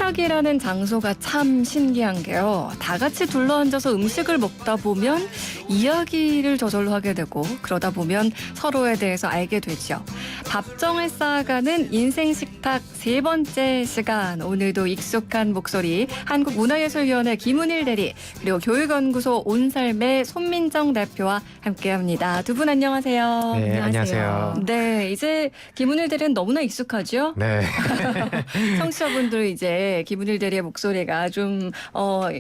식탁이라는 장소가 참 신기한 게요. 다 같이 둘러앉아서 음식을 먹다 보면 이야기를 저절로 하게 되고 그러다 보면 서로에 대해서 알게 되죠. 밥정을 쌓아가는 인생 식탁 세 번째 시간. 오늘도 익숙한 목소리 한국문화예술위원회 김은일 대리 그리고 교육연구소 온살매 손민정 대표와 함께합니다. 두 분 안녕하세요. 네, 안녕하세요. 네, 이제 김은일 대리는 너무나 익숙하죠? 네. 청취자분들 이제 김은일 대리의 목소리가 좀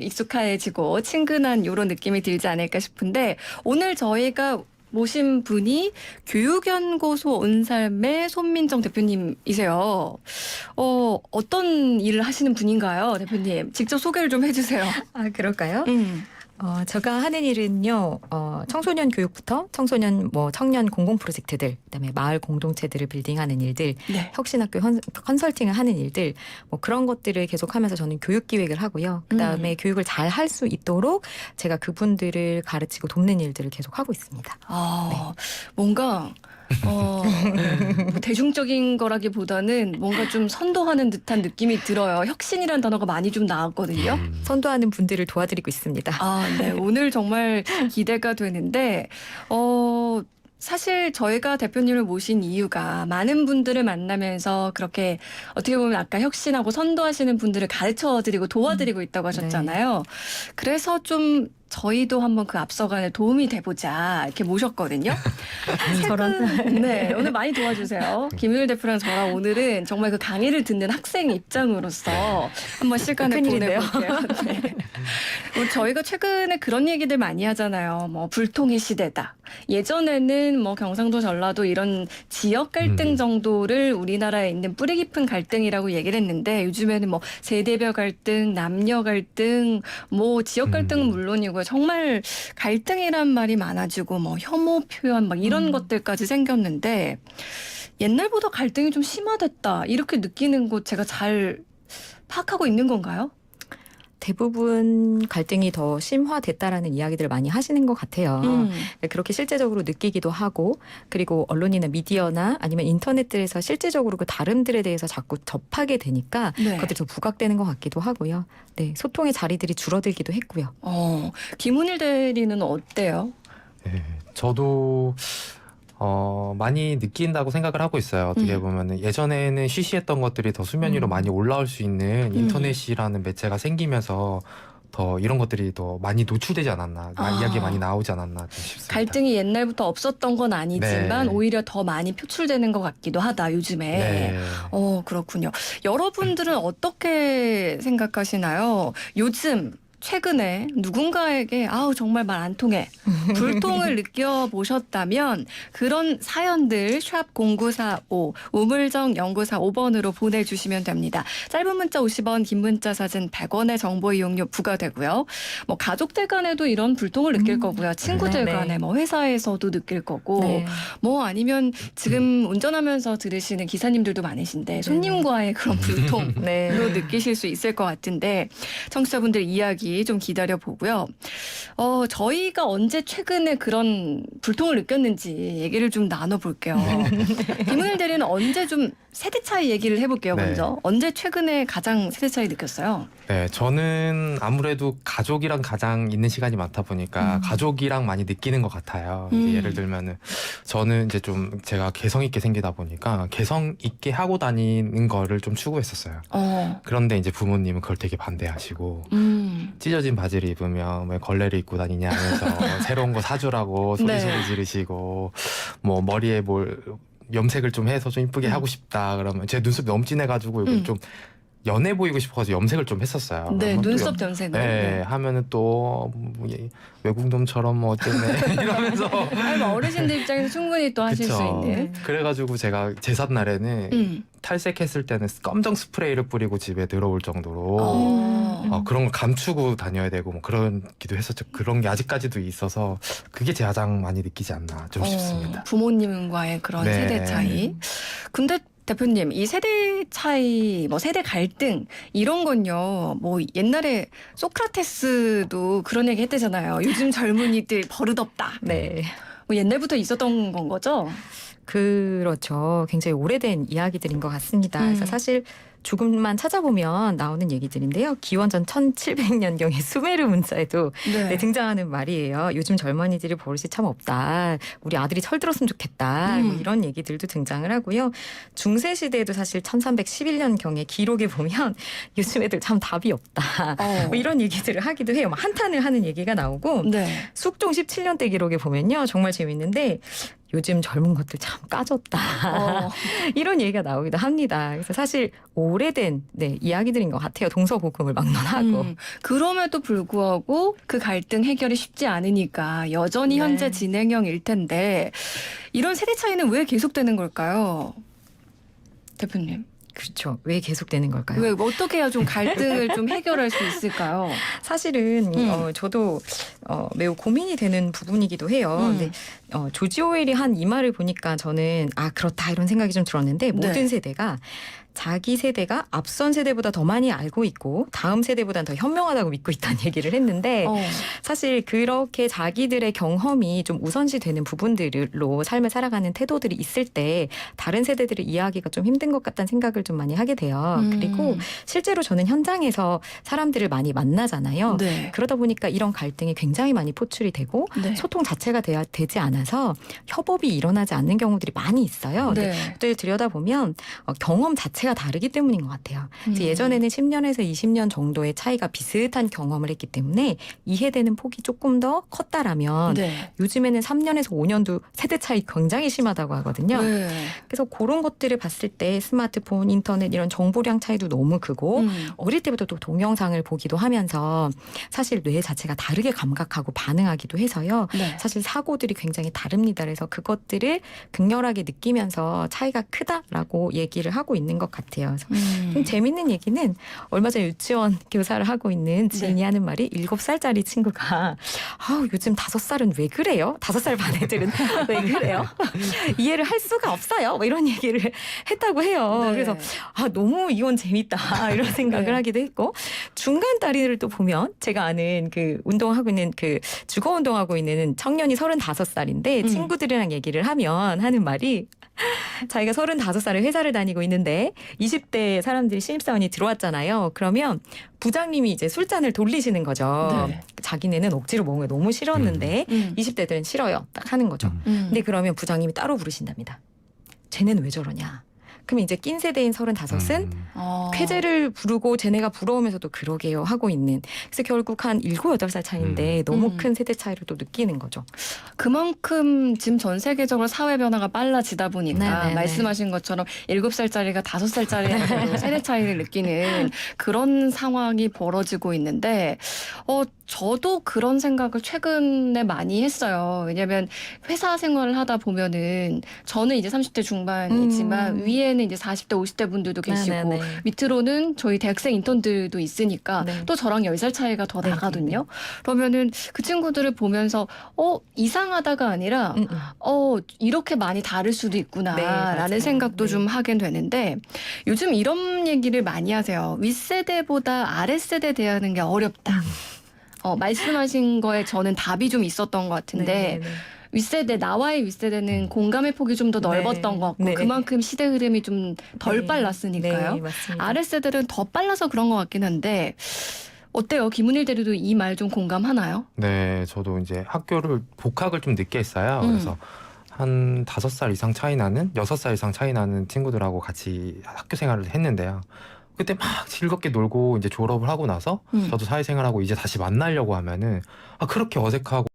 익숙해지고 친근한 이런 느낌이 들지 않을까 싶은데 오늘 저희가 모신 분이 교육연구소 온살매 손민정 대표님이세요. 어떤 일을 하시는 분인가요, 대표님? 직접 소개를 좀 해주세요. 아, 그럴까요? 제가 하는 일은요, 청소년 교육부터 청소년 청년 공공 프로젝트들, 그다음에 마을 공동체들을 빌딩하는 일들, 네. 혁신학교 컨설팅을 하는 일들, 그런 것들을 계속하면서 저는 교육 기획을 하고요. 그다음에 교육을 잘 할 수 있도록 제가 그분들을 가르치고 돕는 일들을 계속 하고 있습니다. 뭔가 뭐 대중적인 거라기보다는 뭔가 좀 선도하는 듯한 느낌이 들어요. 혁신이라는 단어가 많이 좀 나왔거든요. 선도하는 분들을 도와드리고 있습니다. 네. 오늘 정말 기대가 되는데, 사실 저희가 대표님을 모신 이유가 많은 분들을 만나면서 그렇게 어떻게 보면 아까 혁신하고 선도하시는 분들을 가르쳐드리고 도와드리고 있다고 하셨잖아요. 그래서 좀 저희도 한번 그 앞서가는 도움이 돼보자 이렇게 모셨거든요. 네, 오늘 많이 도와주세요. 김윤일 대표랑 저랑 오늘은 정말 그 강의를 듣는 학생 입장으로서 한번 시간을 보내볼게요. 네. 저희가 최근에 그런 얘기들 많이 하잖아요. 불통의 시대다. 예전에는 경상도, 전라도 이런 지역 갈등 정도를 우리나라에 있는 뿌리 깊은 갈등이라고 얘기를 했는데 요즘에는 세대별 갈등, 남녀 갈등, 지역 갈등은 물론이고요. 정말 갈등이란 말이 많아지고 혐오 표현 이런 것들까지 생겼는데 옛날보다 갈등이 좀 심화됐다 이렇게 느끼는 곳 제가 잘 파악하고 있는 건가요? 대부분 갈등이 더 심화됐다라는 이야기들을 많이 하시는 것 같아요. 그렇게 실제적으로 느끼기도 하고 그리고 언론이나 미디어나 아니면 인터넷들에서 실제적으로 그 다름들에 대해서 자꾸 접하게 되니까 네. 그것들이 더 부각되는 것 같기도 하고요. 네, 소통의 자리들이 줄어들기도 했고요. 김은일 대리는 어때요? 네, 저도 많이 느낀다고 생각을 하고 있어요. 어떻게 보면 예전에는 시시했던 것들이 더 수면 위로 많이 올라올 수 있는 인터넷이라는 매체가 생기면서 더 이런 것들이 더 많이 노출되지 않았나, 이야기 많이 나오지 않았나 좀 싶습니다. 갈등이 옛날부터 없었던 건 아니지만 네. 오히려 더 많이 표출되는 것 같기도 하다 요즘에. 네. 그렇군요. 여러분들은 어떻게 생각하시나요? 요즘 최근에 누군가에게 정말 말 안 통해 불통을 느껴보셨다면 그런 사연들 샵 0945 우물정 연구사 5번으로 보내주시면 됩니다. 짧은 문자 50원, 긴 문자 사진 100원의 정보 이용료 부과되고요. 가족들 간에도 이런 불통을 느낄 거고요. 친구들 네. 간에 회사에서도 느낄 거고 네. 아니면 지금 운전하면서 들으시는 기사님들도 많으신데 손님과의 그런 불통으로 네. 느끼실 수 있을 것 같은데 청취자분들 이야기 좀 기다려보고요. 저희가 언제 최근에 그런 불통을 느꼈는지 얘기를 좀 나눠볼게요. 김은일 대리는 언제 좀 세대 차이 얘기를 해볼게요. 네. 먼저. 언제 최근에 가장 세대 차이 느꼈어요? 네, 저는 아무래도 가족이랑 가장 있는 시간이 많다 보니까 가족이랑 많이 느끼는 것 같아요. 이제 예를 들면은 저는 이제 좀 제가 개성 있게 생기다 보니까 개성 있게 하고 다니는 거를 좀 추구했었어요. 그런데 이제 부모님은 그걸 되게 반대하시고 찢어진 바지를 입으면 왜 걸레를 입고 다니냐 하면서 새로운 거 사주라고 소리 지르시고 머리에 염색을 좀 해서 좀 이쁘게 하고 싶다 그러면 제 눈썹이 너무 진해가지고 이걸 좀 연해 보이고 싶어서 염색을 좀 했었어요. 네, 눈썹 염색을. 네, 하면은 또 외국 놈처럼 어쩌네 이러면서 어르신들 입장에서 충분히 또 하실 그쵸. 수 있는. 그래가지고 제가 제삿 날에는 탈색했을 때는 검정 스프레이를 뿌리고 집에 들어올 정도로 그런 걸 감추고 다녀야 되고 그러기도 했었죠. 그런 게 아직까지도 있어서 그게 제 가장 많이 느끼지 않나 좀 싶습니다. 부모님과의 그런 네. 세대 차이. 근데 대표님, 이 세대 차이, 세대 갈등 이런 건요. 옛날에 소크라테스도 그런 얘기 했대잖아요. 요즘 젊은이들 버릇없다. 네. 옛날부터 있었던 건 거죠? 그렇죠. 굉장히 오래된 이야기들인 것 같습니다. 그래서 사실 조금만 찾아보면 나오는 얘기들인데요. 기원전 1700년경의 수메르 문자에도 네. 등장하는 말이에요. 요즘 젊은이들이 버릇이 참 없다. 우리 아들이 철들었으면 좋겠다. 뭐 이런 얘기들도 등장을 하고요. 중세 시대에도 사실 1311년경의 기록에 보면 요즘 애들 참 답이 없다. 뭐 이런 얘기들을 하기도 해요. 막 한탄을 하는 얘기가 나오고 네. 숙종 17년대 기록에 보면요. 정말 재밌는데 요즘 젊은 것들 참 까졌다. 이런 얘기가 나오기도 합니다. 그래서 사실 오래된 이야기들인 것 같아요. 동서고금을 막론하고. 그럼에도 불구하고 그 갈등 해결이 쉽지 않으니까 여전히 네. 현재 진행형일 텐데 이런 세대 차이는 왜 계속되는 걸까요? 대표님. 그렇죠. 왜 계속되는 걸까요? 왜 어떻게 해야 좀 갈등을 좀 해결할 수 있을까요? 사실은 저도 매우 고민이 되는 부분이기도 해요. 근데 조지 오웰이 한 이 말을 보니까 저는 그렇다 이런 생각이 좀 들었는데 모든 네. 세대가 자기 세대가 앞선 세대보다 더 많이 알고 있고 다음 세대보다는 더 현명하다고 믿고 있다는 얘기를 했는데 사실 그렇게 자기들의 경험이 좀 우선시 되는 부분들로 삶을 살아가는 태도들이 있을 때 다른 세대들을 이해하기가 좀 힘든 것 같다는 생각을 좀 많이 하게 돼요. 그리고 실제로 저는 현장에서 사람들을 많이 만나잖아요. 네. 그러다 보니까 이런 갈등이 굉장히 많이 포출이 되고 네. 소통 자체가 되지 않아서 협업이 일어나지 않는 경우들이 많이 있어요. 네. 그들 들여다보면 경험 자체가 다르기 때문인 것 같아요. 그래서 예전에는 10년에서 20년 정도의 차이가 비슷한 경험을 했기 때문에 이해되는 폭이 조금 더 컸다라면 네. 요즘에는 3년에서 5년도 세대 차이 굉장히 심하다고 하거든요. 네. 그래서 그런 것들을 봤을 때 스마트폰, 인터넷 이런 정보량 차이도 너무 크고 어릴 때부터 또 동영상을 보기도 하면서 사실 뇌 자체가 다르게 감각하고 반응하기도 해서요. 네. 사실 사고들이 굉장히 다릅니다. 그래서 그것들을 극렬하게 느끼면서 차이가 크다라고 얘기를 하고 있는 것 같아요. 좀 재밌는 얘기는 얼마 전에 유치원 교사를 하고 있는 지인이 네. 하는 말이 7살짜리 친구가 요즘 5살은 왜 그래요? 5살 반 애들은 왜 그래요? 이해를 할 수가 없어요. 뭐 이런 얘기를 했다고 해요. 네. 그래서 너무 이건 재밌다 이런 생각을 네. 하기도 했고 중간 다리를 또 보면 제가 아는 그 운동하고 있는 그 주거 운동하고 있는 청년이 35살인데 친구들이랑 얘기를 하면 하는 말이 자기가 35살에 회사를 다니고 있는데 20대 사람들이 신입사원이 들어왔잖아요. 그러면 부장님이 이제 술잔을 돌리시는 거죠. 네. 자기네는 억지로 먹는 게 너무 싫었는데 20대들은 싫어요. 딱 하는 거죠. 근데 그러면 부장님이 따로 부르신답니다. 쟤네는 왜 저러냐. 그러면 이제 낀 세대인 35은 쾌재를 부르고 쟤네가 부러우면서도 그러게요 하고 있는. 그래서 결국 한 7, 8살 차이인데 너무 큰 세대 차이를 또 느끼는 거죠. 그만큼 지금 전 세계적으로 사회 변화가 빨라지다 보니까 네네네. 말씀하신 것처럼 7살짜리가 5살짜리하고 세대 차이를 느끼는 그런 상황이 벌어지고 있는데 저도 그런 생각을 최근에 많이 했어요. 왜냐하면 회사 생활을 하다 보면은 저는 이제 30대 중반이지만 위에는 이제 40대, 50대 분들도 계시고 네네네. 밑으로는 저희 대학생 인턴들도 있으니까 네. 또 저랑 10살 차이가 더 네, 나거든요. 그러면은 그 친구들을 보면서 이상하다가 아니라 이렇게 많이 다를 수도 네, 있구나라는 맞아요. 생각도 네. 좀 하게 되는데 요즘 이런 얘기를 많이 하세요. 윗세대보다 아랫세대 대하는 게 어렵다. 말씀하신 거에 저는 답이 좀 있었던 것 같은데 네네네. 윗세대, 나와의 윗세대는 공감의 폭이 좀 더 넓었던 네. 것 같고 네. 그만큼 시대 흐름이 좀 덜 네. 빨랐으니까요. 네, 맞습니다. 아랫세대는 더 빨라서 그런 것 같긴 한데 어때요? 김은일 대리도 이 말 좀 공감하나요? 네, 저도 이제 복학을 좀 늦게 했어요. 그래서 한 5살 이상 차이 나는, 6살 이상 차이 나는 친구들하고 같이 학교 생활을 했는데요. 그때 막 즐겁게 놀고 이제 졸업을 하고 나서 저도 사회생활하고 이제 다시 만나려고 하면은 그렇게 어색하고